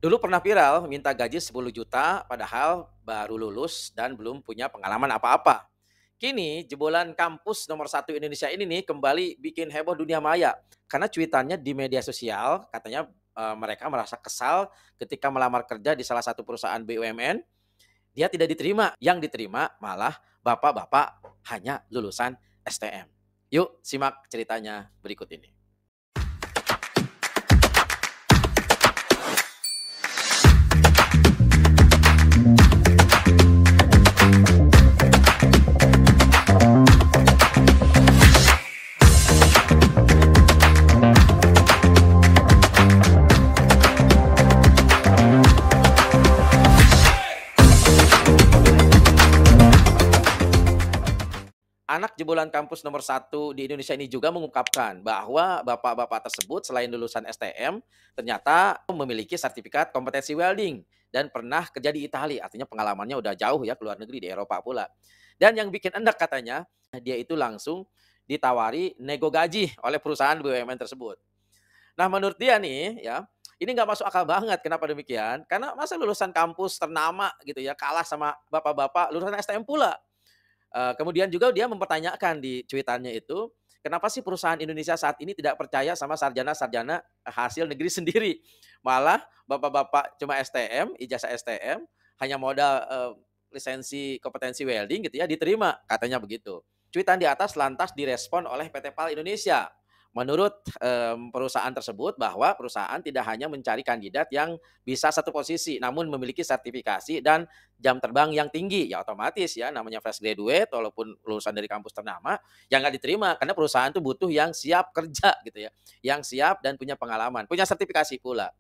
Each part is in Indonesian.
Dulu pernah viral minta gaji 10 juta padahal baru lulus dan belum punya pengalaman apa-apa. Kini jebolan kampus nomor satu Indonesia ini nih kembali bikin heboh dunia maya. Karena cuitannya di media sosial katanya mereka merasa kesal ketika melamar kerja di salah satu perusahaan BUMN, dia tidak diterima. Yang diterima malah bapak-bapak hanya lulusan STM. Yuk simak ceritanya berikut ini. Anak jebolan kampus nomor satu di Indonesia ini juga mengungkapkan bahwa bapak-bapak tersebut selain lulusan STM, ternyata memiliki sertifikat kompetensi welding dan pernah kerja di Italia, artinya pengalamannya udah jauh ya ke luar negeri, di Eropa pula. Dan yang bikin endak katanya, dia itu langsung ditawari nego gaji oleh perusahaan BUMN tersebut. Nah menurut dia nih ya, ini nggak masuk akal banget. Kenapa demikian? Karena masa lulusan kampus ternama gitu ya, kalah sama bapak-bapak lulusan STM pula. Kemudian juga dia mempertanyakan di cuitannya itu, kenapa sih perusahaan Indonesia saat ini tidak percaya sama sarjana-sarjana hasil negeri sendiri. Malah bapak-bapak cuma STM, ijazah STM, hanya modal, lisensi kompetensi welding gitu ya, diterima, katanya begitu. Cuitan di atas lantas direspon oleh PT PAL Indonesia. Menurut, perusahaan tersebut bahwa perusahaan tidak hanya mencari kandidat yang bisa satu posisi, namun memiliki sertifikasi dan jam terbang yang tinggi. Ya otomatis ya namanya fresh graduate walaupun lulusan dari kampus ternama, ya nggak diterima karena perusahaan tuh butuh yang siap kerja gitu ya, yang siap dan punya pengalaman, punya sertifikasi pula.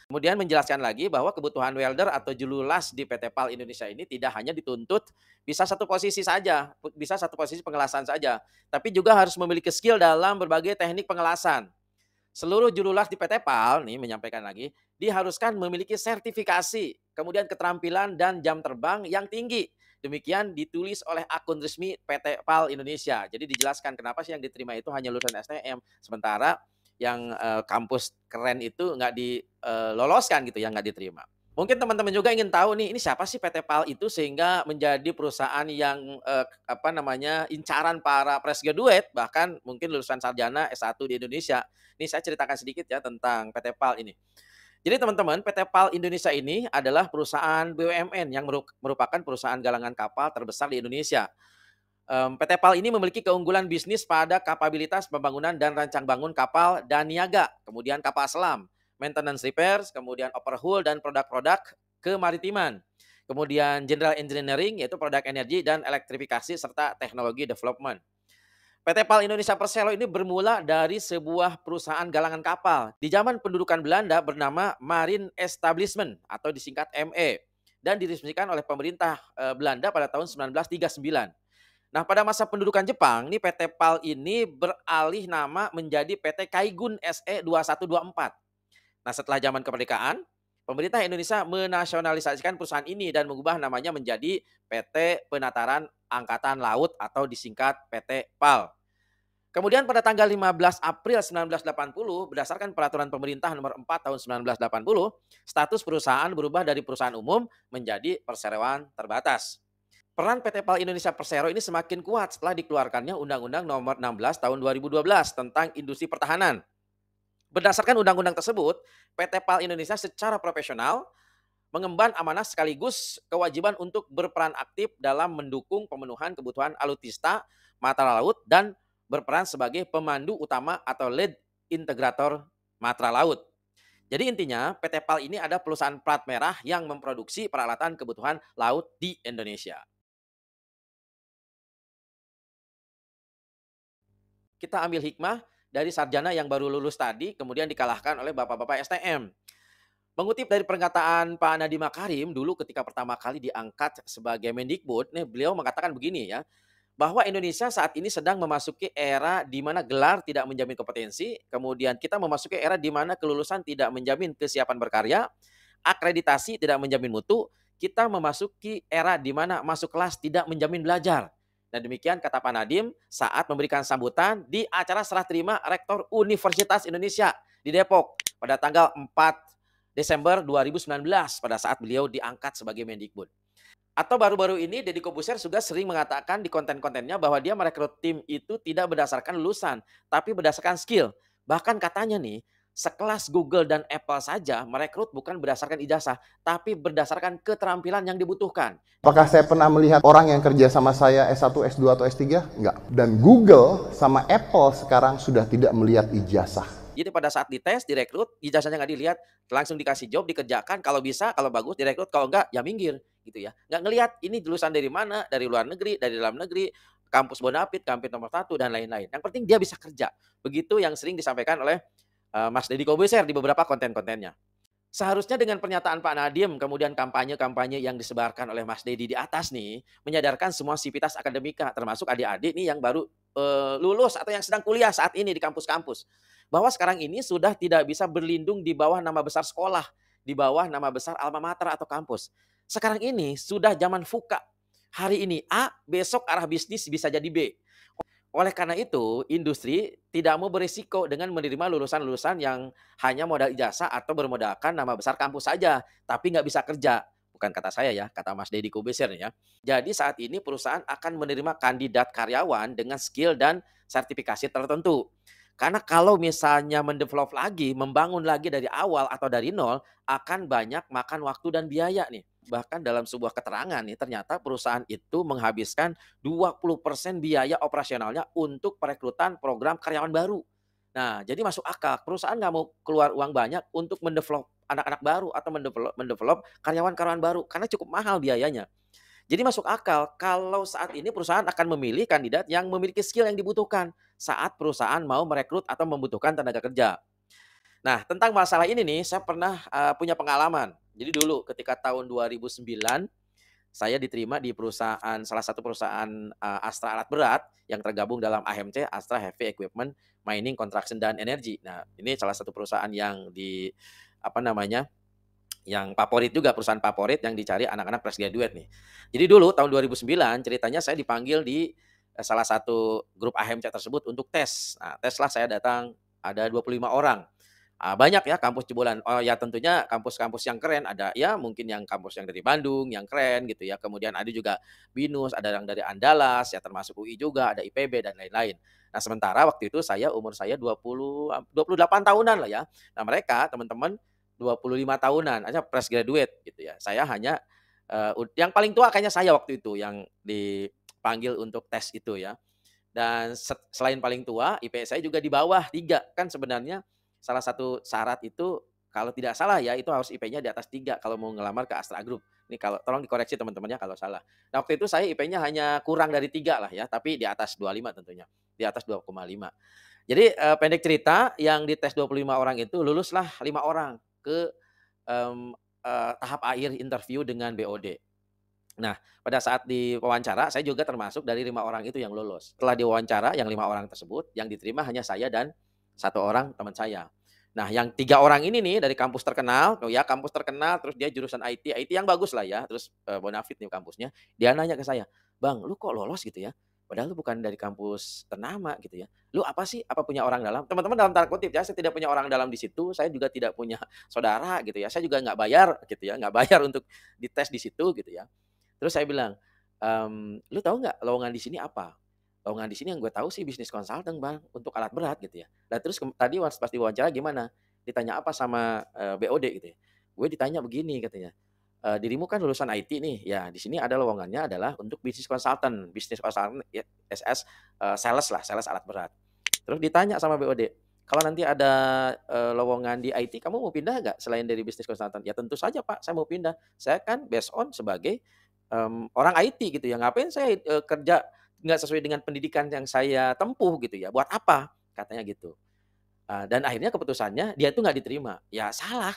Kemudian menjelaskan lagi bahwa kebutuhan welder atau juru las di PT PAL Indonesia ini tidak hanya dituntut bisa satu posisi saja, bisa satu posisi pengelasan saja, tapi juga harus memiliki skill dalam berbagai teknik pengelasan. Seluruh juru las di PT PAL nih menyampaikan lagi, diharuskan memiliki sertifikasi, kemudian keterampilan dan jam terbang yang tinggi. Demikian ditulis oleh akun resmi PT PAL Indonesia. Jadi dijelaskan kenapa sih yang diterima itu hanya lulusan STM, sementara yang kampus keren itu nggak diloloskan gitu ya, nggak diterima. Mungkin teman-teman juga ingin tahu nih, ini siapa sih PT PAL itu sehingga menjadi perusahaan yang, apa namanya, incaran para fresh graduate, bahkan mungkin lulusan sarjana S1 di Indonesia. Nih saya ceritakan sedikit ya tentang PT PAL ini. Jadi teman-teman, PT PAL Indonesia ini adalah perusahaan BUMN yang merupakan perusahaan galangan kapal terbesar di Indonesia. PT PAL ini memiliki keunggulan bisnis pada kapabilitas pembangunan dan rancang bangun kapal dan niaga, kemudian kapal selam, maintenance repairs, kemudian overhaul dan produk-produk kemaritiman. Kemudian general engineering yaitu produk energi dan elektrifikasi serta teknologi development. PT PAL Indonesia Persero ini bermula dari sebuah perusahaan galangan kapal di zaman pendudukan Belanda bernama Marine Establishment atau disingkat ME dan diresmikan oleh pemerintah Belanda pada tahun 1939. Nah, pada masa pendudukan Jepang, nih PT PAL ini beralih nama menjadi PT Kaigun SE 2124. Nah, setelah zaman kemerdekaan, pemerintah Indonesia menasionalisasikan perusahaan ini dan mengubah namanya menjadi PT Penataran Angkatan Laut atau disingkat PT PAL. Kemudian pada tanggal 15 April 1980, berdasarkan peraturan pemerintah nomor 4 tahun 1980, status perusahaan berubah dari perusahaan umum menjadi perseroan terbatas. Peran PT PAL Indonesia Persero ini semakin kuat setelah dikeluarkannya Undang-Undang Nomor 16 Tahun 2012 tentang Industri Pertahanan. Berdasarkan undang-undang tersebut, PT PAL Indonesia secara profesional mengemban amanah sekaligus kewajiban untuk berperan aktif dalam mendukung pemenuhan kebutuhan alutsista, matra laut, dan berperan sebagai pemandu utama atau lead integrator matra laut. Jadi intinya PT PAL ini ada perusahaan plat merah yang memproduksi peralatan kebutuhan laut di Indonesia. Kita ambil hikmah dari sarjana yang baru lulus tadi, kemudian dikalahkan oleh bapak-bapak STM. Mengutip dari pernyataan Pak Nadiem Makarim dulu ketika pertama kali diangkat sebagai Mendikbud, nih beliau mengatakan begini ya, bahwa Indonesia saat ini sedang memasuki era di mana gelar tidak menjamin kompetensi, kemudian kita memasuki era di mana kelulusan tidak menjamin kesiapan berkarya, akreditasi tidak menjamin mutu, kita memasuki era di mana masuk kelas tidak menjamin belajar. Dan demikian kata Pak Nadiem saat memberikan sambutan di acara serah terima Rektor Universitas Indonesia di Depok pada tanggal 4 Desember 2019 pada saat beliau diangkat sebagai Mendikbud. Atau baru-baru ini Deddy Corbuzier juga sering mengatakan di konten-kontennya bahwa dia merekrut tim itu tidak berdasarkan lulusan, tapi berdasarkan skill. Bahkan katanya nih, sekelas Google dan Apple saja merekrut bukan berdasarkan ijazah, tapi berdasarkan keterampilan yang dibutuhkan. Apakah saya pernah melihat orang yang kerja sama saya S1, S2, atau S3? Enggak. Dan Google sama Apple sekarang sudah tidak melihat ijazah. Jadi pada saat dites, direkrut, ijazahnya nggak dilihat, langsung dikasih job, dikerjakan, kalau bisa, kalau bagus direkrut, kalau enggak ya minggir gitu ya. Nggak ngelihat ini lulusan dari mana, dari luar negeri, dari dalam negeri, kampus Bonafit, kampus nomor 1 dan lain-lain. Yang penting dia bisa kerja. Begitu yang sering disampaikan oleh Mas Deddy Corbuzier di beberapa konten-kontennya. Seharusnya dengan pernyataan Pak Nadiem, kemudian kampanye-kampanye yang disebarkan oleh Mas Deddy di atas nih, menyadarkan semua sivitas akademika, termasuk adik-adik nih yang baru lulus atau yang sedang kuliah saat ini di kampus-kampus. Bahwa sekarang ini sudah tidak bisa berlindung di bawah nama besar sekolah, di bawah nama besar alma mater atau kampus. Sekarang ini sudah zaman VUCA. Hari ini A, besok arah bisnis bisa jadi B. Oleh karena itu, industri tidak mau berisiko dengan menerima lulusan-lulusan yang hanya modal ijazah atau bermodalkan nama besar kampus saja, tapi nggak bisa kerja. Bukan kata saya ya, kata Mas Deddy Corbuzier ya. Jadi saat ini perusahaan akan menerima kandidat karyawan dengan skill dan sertifikasi tertentu. Karena kalau misalnya mendevelop lagi, membangun lagi dari awal atau dari nol, akan banyak makan waktu dan biaya nih. Bahkan dalam sebuah keterangan nih, ternyata perusahaan itu menghabiskan 20% biaya operasionalnya untuk perekrutan program karyawan baru. Nah, jadi masuk akal. Perusahaan nggak mau keluar uang banyak untuk mendevelop anak-anak baru atau mendevelop karyawan-karyawan baru karena cukup mahal biayanya. Jadi masuk akal kalau saat ini perusahaan akan memilih kandidat yang memiliki skill yang dibutuhkan saat perusahaan mau merekrut atau membutuhkan tenaga kerja. Nah, tentang masalah ini nih, saya pernah punya pengalaman. Jadi dulu ketika tahun 2009 saya diterima di perusahaan salah satu perusahaan, Astra Alat Berat yang tergabung dalam AHMC, Astra Heavy Equipment Mining Construction dan Energy. Nah, ini salah satu perusahaan yang apa namanya, yang favorit juga, perusahaan favorit yang dicari anak-anak fresh graduate nih. Jadi dulu tahun 2009 ceritanya saya dipanggil di, salah satu grup AHMC tersebut untuk tes. Nah, teslah saya datang, ada 25 orang. Banyak ya kampus jebolan. Oh ya tentunya kampus-kampus yang keren ada ya mungkin yang kampus yang dari Bandung yang keren gitu ya. Kemudian ada juga BINUS, ada yang dari Andalas ya termasuk UI juga, ada IPB dan lain-lain. Nah sementara waktu itu umur saya 28 tahunan lah ya. Nah mereka teman-teman 25 tahunan, aja fresh graduate gitu ya. Saya hanya, yang paling tua kayaknya saya waktu itu yang dipanggil untuk tes itu ya. Dan selain paling tua, IP saya juga di bawah 3. Kan sebenarnya salah satu syarat itu kalau tidak salah ya, itu harus IP-nya di atas 3 kalau mau ngelamar ke Astra Group. Ini kalau tolong dikoreksi teman-temannya kalau salah. Nah, waktu itu saya IP-nya hanya kurang dari 3 lah ya, tapi di atas 25 tentunya, di atas 2,5. Jadi, pendek cerita yang dites 25 orang itu luluslah 5 orang ke, mmm, tahap akhir interview dengan BOD. Nah, pada saat diwawancara saya juga termasuk dari 5 orang itu yang lolos. Setelah diwawancara yang 5 orang tersebut, yang diterima hanya saya dan 1 orang teman saya. Nah, yang 3 orang ini nih dari kampus terkenal, oh ya kampus terkenal, terus dia jurusan IT yang bagus lah ya, terus, Bonafit nih kampusnya, dia nanya ke saya, "Bang, lu kok lolos gitu ya? Padahal lu bukan dari kampus ternama gitu ya. Lu apa sih? Apa punya orang dalam?" Teman-teman dalam tanda kutip ya, saya tidak punya orang dalam di situ, saya juga tidak punya saudara gitu ya, saya juga nggak bayar gitu ya, nggak bayar untuk dites di situ gitu ya. Terus saya bilang, "Lu tahu nggak lowongan di sini apa?" "Lowongan di sini yang gue tahu sih bisnis konsultan Bang, untuk alat berat," gitu ya. Lah terus tadi pas diwawancara gimana? Ditanya apa sama, BOD gitu ya. "Gue ditanya begini," katanya, "Dirimu kan lulusan IT nih, ya di sini ada lowongannya adalah untuk bisnis konsultan ya SS, sales lah, sales alat berat." Terus ditanya sama BOD, "Kalau nanti ada, lowongan di IT kamu mau pindah nggak selain dari bisnis konsultan?" "Ya tentu saja Pak, saya mau pindah. Saya kan based on sebagai, orang IT gitu ya, ngapain saya, kerja nggak sesuai dengan pendidikan yang saya tempuh gitu ya, buat apa?" Katanya gitu. Dan akhirnya keputusannya dia itu nggak diterima. Ya salah,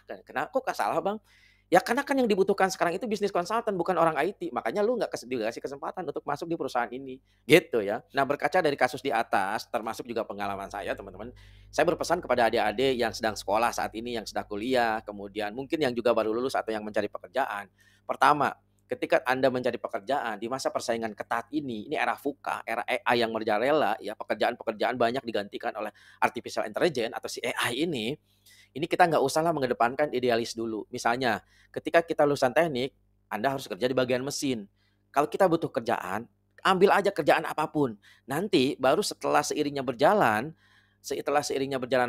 "Kok salah Bang?" "Ya karena kan yang dibutuhkan sekarang itu bisnis konsultan bukan orang IT, makanya lu nggak dikasih kesempatan untuk masuk di perusahaan ini." Gitu ya. Nah berkaca dari kasus di atas, termasuk juga pengalaman saya teman-teman, saya berpesan kepada adik-adik yang sedang sekolah saat ini, yang sedang kuliah, kemudian mungkin yang juga baru lulus atau yang mencari pekerjaan. Pertama, ketika Anda mencari pekerjaan di masa persaingan ketat ini era VUCA, era AI yang merajalela ya, pekerjaan-pekerjaan banyak digantikan oleh artificial intelligence atau si AI ini, Ini kita nggak usahlah mengedepankan idealis dulu. Misalnya, ketika kita lulusan teknik, Anda harus kerja di bagian mesin. Kalau kita butuh kerjaan, ambil aja kerjaan apapun. Nanti baru setelah seiringnya berjalan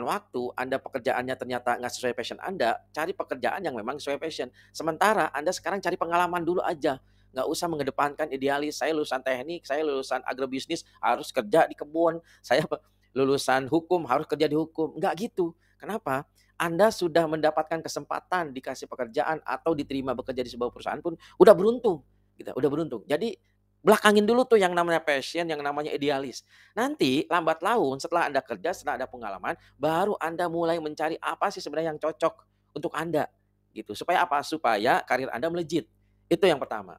waktu, Anda pekerjaannya ternyata nggak sesuai passion Anda, cari pekerjaan yang memang sesuai passion. Sementara Anda sekarang cari pengalaman dulu aja. Nggak usah mengedepankan idealis, saya lulusan teknik, saya lulusan agrobisnis, harus kerja di kebun, saya lulusan hukum, harus kerja di hukum. Nggak gitu. Kenapa? Anda sudah mendapatkan kesempatan dikasih pekerjaan atau diterima bekerja di sebuah perusahaan pun udah beruntung, gitu, udah beruntung. Jadi belakangin dulu tuh yang namanya passion, yang namanya idealis. Nanti lambat laun setelah Anda kerja, setelah ada pengalaman, baru Anda mulai mencari apa sih sebenarnya yang cocok untuk Anda, gitu. Supaya apa? Supaya karir Anda melejit. Itu yang pertama.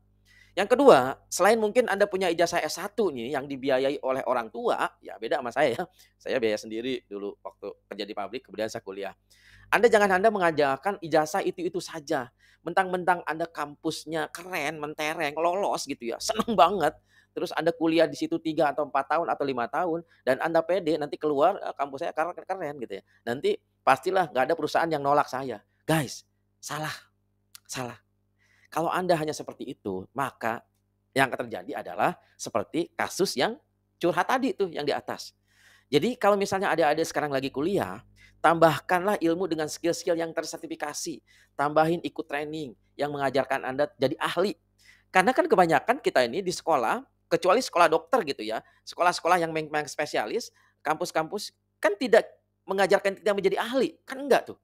Yang kedua, selain mungkin Anda punya ijazah S1 nih yang dibiayai oleh orang tua, ya beda sama saya ya. Saya biaya sendiri dulu waktu kerja di pabrik, kemudian saya kuliah. Anda mengajarkan ijazah itu-itu saja. Mentang-mentang Anda kampusnya keren, mentereng, lolos gitu ya, seneng banget. Terus Anda kuliah di situ 3 atau 4 tahun atau 5 tahun dan Anda pede nanti keluar, kampus saya keren gitu ya. Nanti pastilah nggak ada perusahaan yang nolak saya. Guys, salah, salah. Kalau Anda hanya seperti itu, maka yang akan terjadi adalah seperti kasus yang curhat tadi tuh yang di atas. Jadi kalau misalnya adik-adik sekarang lagi kuliah, tambahkanlah ilmu dengan skill-skill yang tersertifikasi. Tambahin ikut training yang mengajarkan Anda jadi ahli. Karena kan kebanyakan kita ini di sekolah, kecuali sekolah dokter gitu ya, sekolah-sekolah yang memang spesialis, kampus-kampus kan tidak mengajarkan kita menjadi ahli, kan enggak tuh.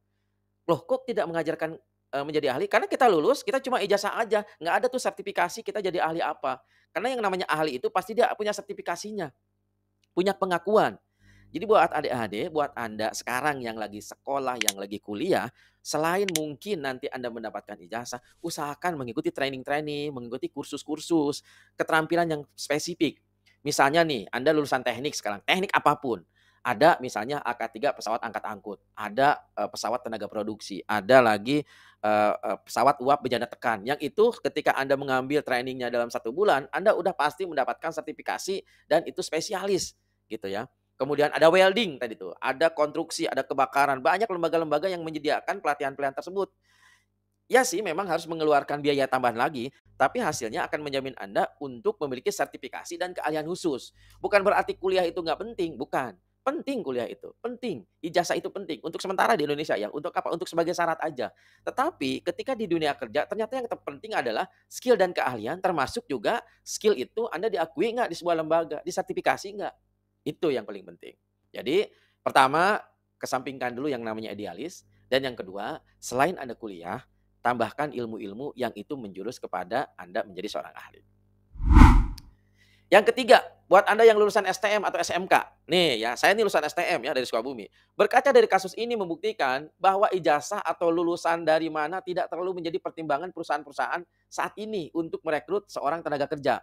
Loh kok tidak mengajarkan, menjadi ahli? Karena kita lulus, kita cuma ijazah aja, nggak ada tuh sertifikasi kita jadi ahli apa. Karena yang namanya ahli itu pasti dia punya sertifikasinya, punya pengakuan. Jadi buat adik-adik, buat Anda sekarang yang lagi sekolah, yang lagi kuliah, selain mungkin nanti Anda mendapatkan ijazah, usahakan mengikuti training-training, mengikuti kursus-kursus, keterampilan yang spesifik. Misalnya nih, Anda lulusan teknik sekarang, teknik apapun. Ada misalnya AK-3 pesawat angkat angkut, ada pesawat tenaga produksi, ada lagi pesawat uap bejana tekan. Yang itu ketika Anda mengambil trainingnya dalam 1 bulan, Anda udah pasti mendapatkan sertifikasi dan itu spesialis gitu ya. Kemudian ada welding tadi tuh, ada konstruksi, ada kebakaran, banyak lembaga-lembaga yang menyediakan pelatihan-pelatihan tersebut. Ya sih memang harus mengeluarkan biaya tambahan lagi, tapi hasilnya akan menjamin Anda untuk memiliki sertifikasi dan keahlian khusus. Bukan berarti kuliah itu nggak penting, bukan. Penting kuliah itu, penting. Ijazah itu penting. Untuk sementara di Indonesia ya, untuk apa? Untuk sebagai syarat aja. Tetapi ketika di dunia kerja, ternyata yang terpenting adalah skill dan keahlian, termasuk juga skill itu Anda diakui nggak di sebuah lembaga, disertifikasi nggak. Itu yang paling penting. Jadi, pertama, kesampingkan dulu yang namanya idealis. Dan yang kedua, selain Anda kuliah, tambahkan ilmu-ilmu yang itu menjurus kepada Anda menjadi seorang ahli. Yang ketiga, buat Anda yang lulusan STM atau SMK. Nih ya, saya ini lulusan STM ya dari Sukabumi. Berkaca dari kasus ini membuktikan bahwa ijazah atau lulusan dari mana tidak terlalu menjadi pertimbangan perusahaan-perusahaan saat ini untuk merekrut seorang tenaga kerja.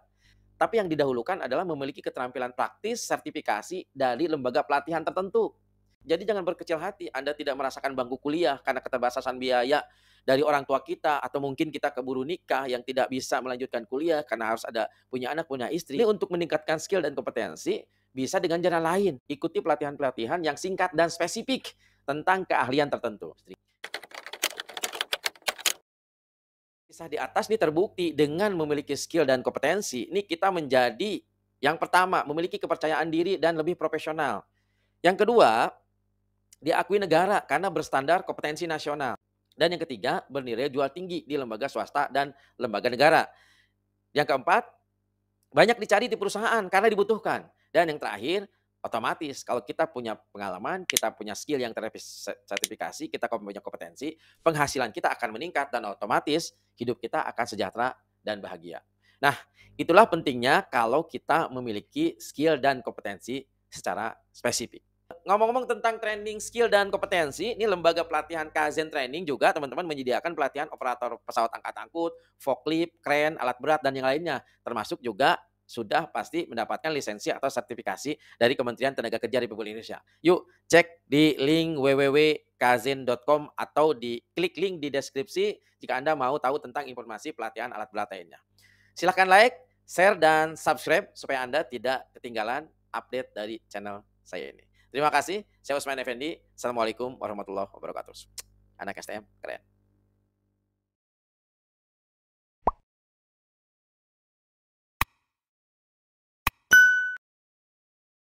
Tapi yang didahulukan adalah memiliki keterampilan praktis, sertifikasi dari lembaga pelatihan tertentu. Jadi jangan berkecil hati, Anda tidak merasakan bangku kuliah karena keterbatasan biaya dari orang tua kita atau mungkin kita keburu nikah yang tidak bisa melanjutkan kuliah karena harus ada punya anak, punya istri. Ini untuk meningkatkan skill dan kompetensi bisa dengan jalan lain. Ikuti pelatihan-pelatihan yang singkat dan spesifik tentang keahlian tertentu. Kisah di atas ini terbukti dengan memiliki skill dan kompetensi, ini kita menjadi yang pertama, memiliki kepercayaan diri dan lebih profesional. Yang kedua, diakui negara karena berstandar kompetensi nasional. Dan yang ketiga, bernilai jual tinggi di lembaga swasta dan lembaga negara. Yang keempat, banyak dicari di perusahaan karena dibutuhkan. Dan yang terakhir, otomatis kalau kita punya pengalaman, kita punya skill yang tersertifikasi, kita punya kompetensi, penghasilan kita akan meningkat dan otomatis hidup kita akan sejahtera dan bahagia. Nah, itulah pentingnya kalau kita memiliki skill dan kompetensi secara spesifik. Ngomong-ngomong tentang training skill dan kompetensi, ini lembaga pelatihan Kaizen Training juga teman-teman menyediakan pelatihan operator pesawat angkat angkut, forklift, kren, alat berat dan yang lainnya. Termasuk juga sudah pasti mendapatkan lisensi atau sertifikasi dari Kementerian Tenaga Kerja Republik Indonesia. Yuk cek di link www.kaizen.com atau di klik link di deskripsi jika Anda mau tahu tentang informasi pelatihan alat berat lainnya. Silahkan like, share, dan subscribe supaya Anda tidak ketinggalan update dari channel saya ini. Terima kasih. Saya Usman Effendi. Assalamualaikum warahmatullahi wabarakatuh. Anak STM keren.